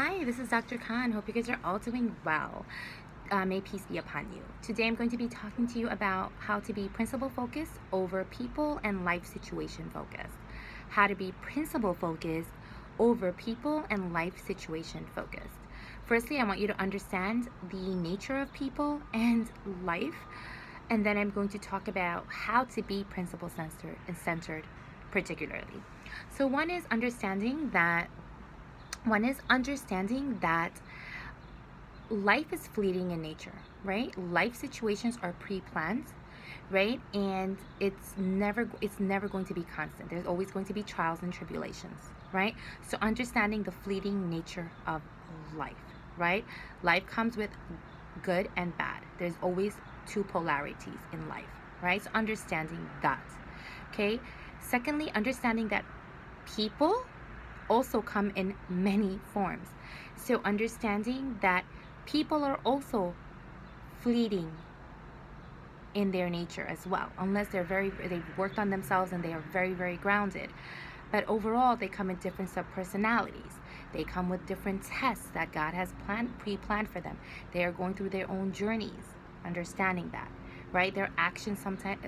Hi, this is Dr. Khan. Hope you guys are all doing well. May peace be upon you. Today I'm going to be talking to you about how to be principle focused over people and life situation focused. How to be principle focused over people and life situation focused. Firstly, I want you to understand the nature of people and life, and then I'm going to talk about how to be principle centered particularly. So one is understanding that life is fleeting in nature, right? Life situations are pre-planned, right? And it's never going to be constant. There's always going to be trials and tribulations, right? So understanding the fleeting nature of life, right? Life comes with good and bad. There's always two polarities in life, right? So understanding that. Okay? Secondly, understanding that people also come in many forms. So understanding that people are also fleeting in their nature as well, unless they've worked on themselves and they are very, very grounded. But overall, they come in different subpersonalities. They come with different tests that God has pre-planned for them. They are going through their own journeys, understanding that, right? Their actions sometimes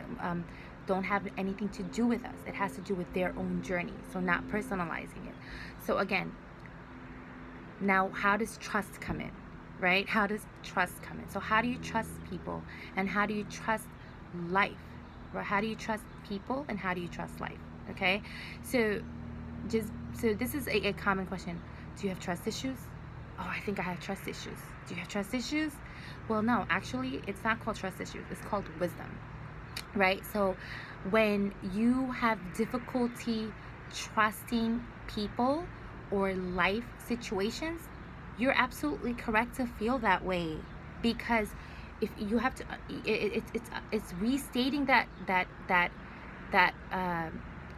don't have anything to do with us. It has to do with their own journey, so not personalizing it. So again, now how does trust come in, right? How does trust come in? So how do you trust people and how do you trust life? Right? How do you trust people and how do you trust life? Okay, so this is a common question. Do you have trust issues? Oh, I think I have trust issues. Do you have trust issues? Well, no, actually, it's not called trust issues. It's called wisdom, right? So when you have difficulty trusting people or life situations, you're absolutely correct to feel that way, because if you have to it's restating that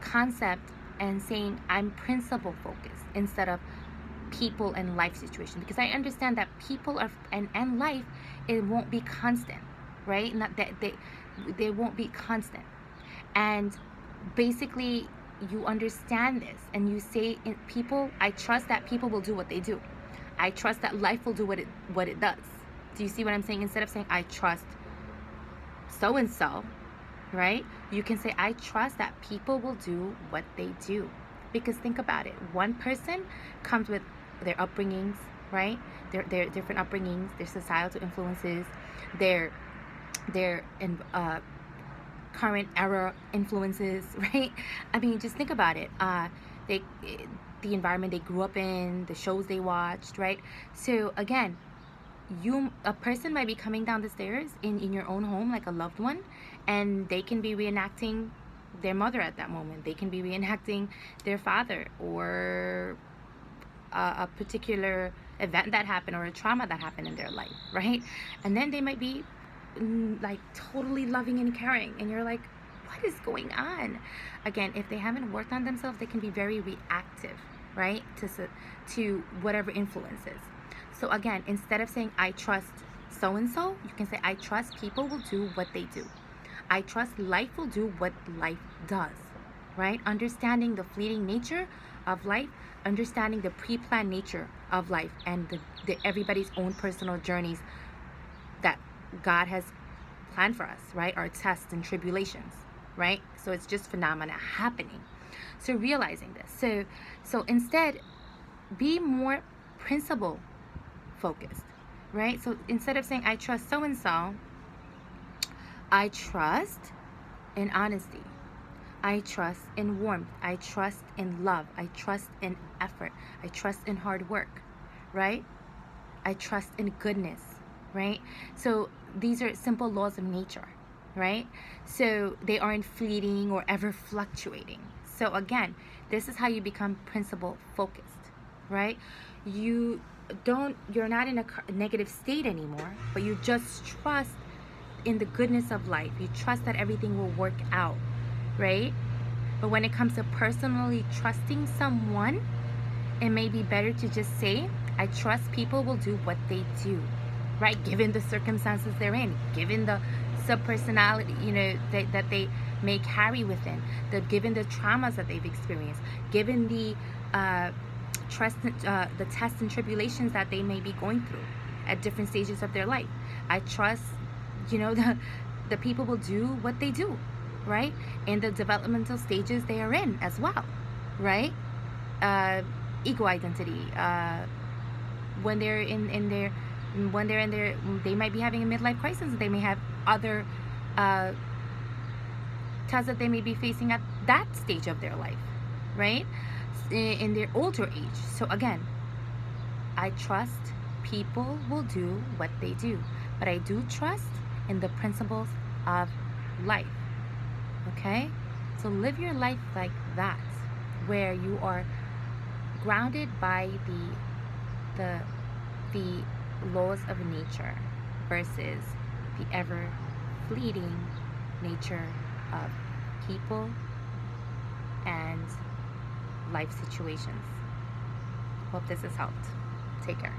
concept and saying I'm principle focused instead of people and life situation, because I understand that people are and life, it won't be constant, right? Not that they won't be constant. And basically you understand this and you say people, I trust that people will do what they do. I trust that life will do what it does. Do you see what I'm saying? Instead of saying I trust so and so, right? You can say I trust that people will do what they do. Because think about it. One person comes with their upbringings, right? Their different upbringings, their societal influences, their current era influences, right? I mean, just think about it. They the environment they grew up in, the shows they watched, right? So again, a person might be coming down the stairs in your own home, like a loved one, and they can be reenacting their mother at that moment. They can be reenacting their father, or a particular event that happened or a trauma that happened in their life, right? And then they might be like totally loving and caring, and you're like, what is going on? Again, if they haven't worked on themselves, they can be very reactive, right, to whatever influences. So again, instead of saying I trust so and so, you can say I trust people will do what they do. I trust life will do what life does, right? Understanding the fleeting nature of life, understanding the pre-planned nature of life, and the everybody's own personal journeys that God has planned for us, right? Our tests and tribulations, right? So it's just phenomena happening. So realizing this. So instead, be more principle focused, right? So instead of saying I trust so and so, I trust in honesty. I trust in warmth. I trust in love. I trust in effort. I trust in hard work, right? I trust in goodness, right? So these are simple laws of nature, right? So they aren't fleeting or ever fluctuating. So again, this is how you become principle focused, right? You're not in a negative state anymore, but you just trust in the goodness of life. You trust that everything will work out, right? But when it comes to personally trusting someone, it may be better to just say, I trust people will do what they do, right? Given the circumstances they're in, given the subpersonality, that they may carry within, given the traumas that they've experienced, given the trust the tests and tribulations that they may be going through at different stages of their life. I trust, the people will do what they do, right? In the developmental stages they are in as well, right? Ego identity. When they're in their, they might be having a midlife crisis. They may have other tests that they may be facing at that stage of their life, right? In their older age. So again, I trust people will do what they do, but I do trust in the principles of life. Okay? So live your life like that, where you are grounded by the laws of nature versus the ever fleeting nature of people and life situations. Hope this has helped. Take care.